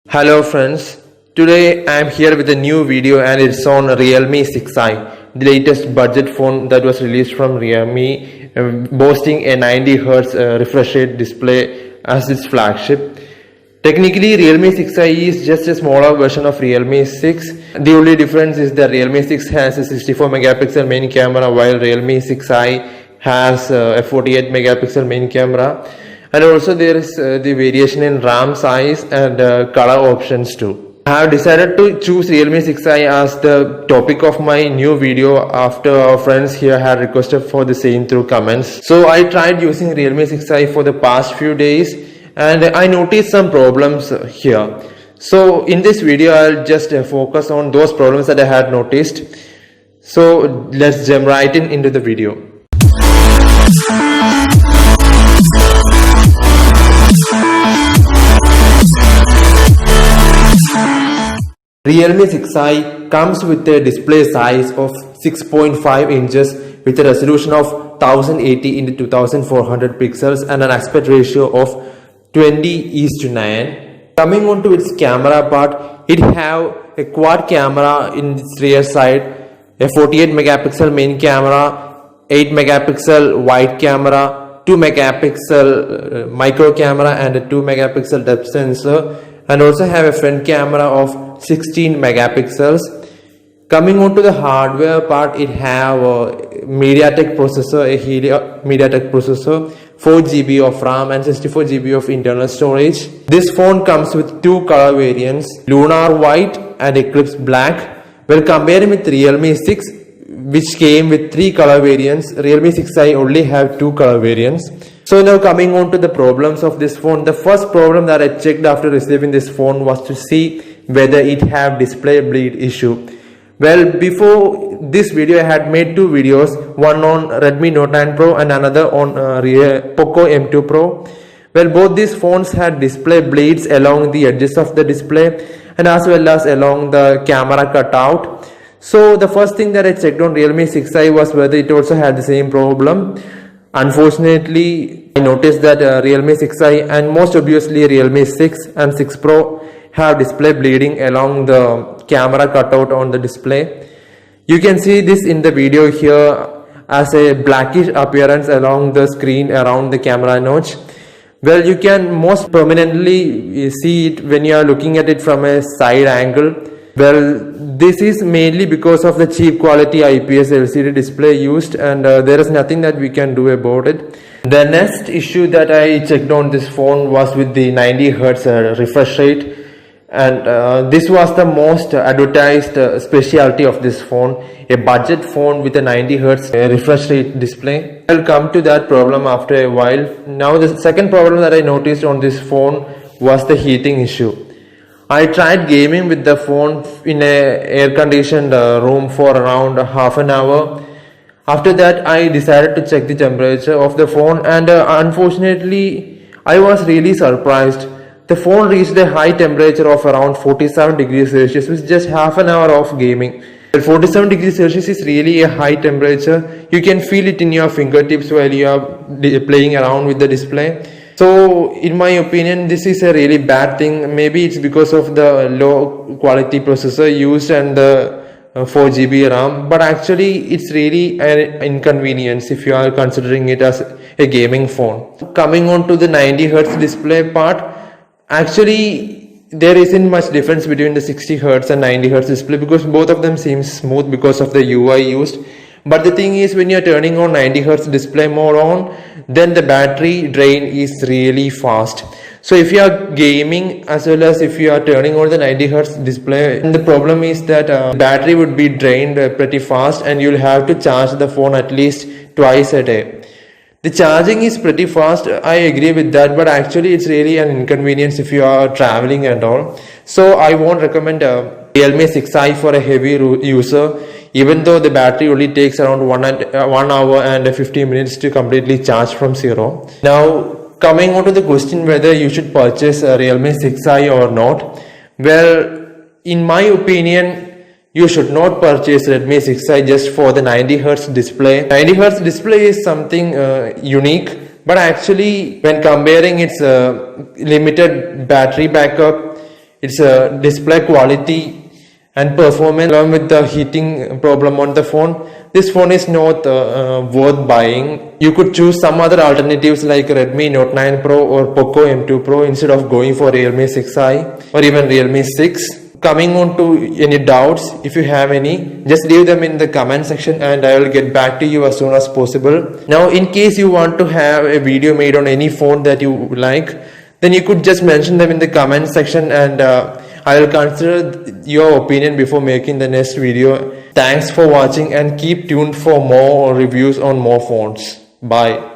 Hello friends, today I am here with a new video and it's on Realme 6i, the latest budget phone that was released from Realme, boasting a 90Hz refresh rate display as its flagship. Technically, Realme 6i is just a smaller version of Realme 6. The only difference is that Realme 6 has a 64 megapixel main camera while Realme 6i has a 48 megapixel main camera. And also there is the variation in RAM size and color options too. I have decided to choose Realme 6i as the topic of my new video after our friends here had requested for the same through comments. So I tried using Realme 6i for the past few days and I noticed some problems here. So in this video I'll just focus on those problems that I had noticed. So let's jump right into the video. Realme 6i comes with a display size of 6.5 inches with a resolution of 1080 into 2400 pixels and an aspect ratio of 20:9. Coming on to its camera part, it have a quad camera in its rear side, a 48 megapixel main camera, 8 megapixel wide camera, 2 megapixel micro camera and a 2 megapixel depth sensor, and also have a front camera of 16 megapixels. Coming on to the hardware part, it have a MediaTek processor, a Helio MediaTek processor, 4 GB of RAM and 64 GB of internal storage. This phone comes with two color variants, Lunar White and Eclipse Black. Well, comparing with Realme 6, which came with three color variants, Realme 6i only have two color variants. So now coming on to the problems of this phone, the first problem that I checked after receiving this phone was to see whether it have display bleed issue. Well, before this video I had made two videos, one on Redmi Note 9 Pro and another on Poco M2 Pro. Well, both these phones had display bleeds along the edges of the display and as well as along the camera cutout. So the first thing that I checked on Realme 6i was whether it also had the same problem. Unfortunately, I noticed that Realme 6i and most obviously Realme 6 and 6 Pro have display bleeding along the camera cutout on the display. You can see this in the video here as a blackish appearance along the screen around the camera notch. Well, you can most prominently see it when you are looking at it from a side angle. Well, this is mainly because of the cheap quality IPS LCD display used and there is nothing that we can do about it. The next issue that I checked on this phone was with the 90Hz refresh rate, and this was the most advertised specialty of this phone, a budget phone with a 90Hz refresh rate display. I'll come to that problem after a while. Now the second problem that I noticed on this phone was the heating issue. I tried gaming with the phone in a air-conditioned room for around half an hour. After that, I decided to check the temperature of the phone and unfortunately, I was really surprised. The phone reached a high temperature of around 47 degrees Celsius with just half an hour of gaming. 47 degrees Celsius is really a high temperature. You can feel it in your fingertips while you are playing around with the display. So in my opinion, this is a really bad thing. Maybe it's because of the low quality processor used and the 4 GB RAM, but actually it's really an inconvenience if you are considering it as a gaming phone. Coming on to the 90Hz display part, actually there isn't much difference between the 60Hz and 90Hz display because both of them seem smooth because of the UI used. But the thing is, when you're turning on 90Hz display mode on, then the battery drain is really fast. So if you are gaming as well as if you are turning on the 90Hz display, the problem is that battery would be drained pretty fast and you'll have to charge the phone at least twice a day. The charging is pretty fast, I agree with that, but actually it's really an inconvenience if you are traveling and all. So I won't recommend Realme 6i for a heavy user, even though the battery only takes around 1 hour and 50 minutes to completely charge from zero. Now coming on to the question whether you should purchase a Realme 6i or not. Well, in my opinion, you should not purchase Redmi 6i just for the 90Hz display. 90Hz display is something unique, but actually when comparing its limited battery backup its display quality and performance, along with the heating problem on the phone, this phone is not worth buying. You could choose some other alternatives like Redmi Note 9 Pro or Poco M2 Pro instead of going for Realme 6i or even Realme 6. Coming on to any doubts, if you have any, just leave them in the comment section and I will get back to you as soon as possible. Now, in case you want to have a video made on any phone that you like, then you could just mention them in the comment section and I will consider your opinion before making the next video. Thanks for watching and keep tuned for more reviews on more phones. Bye.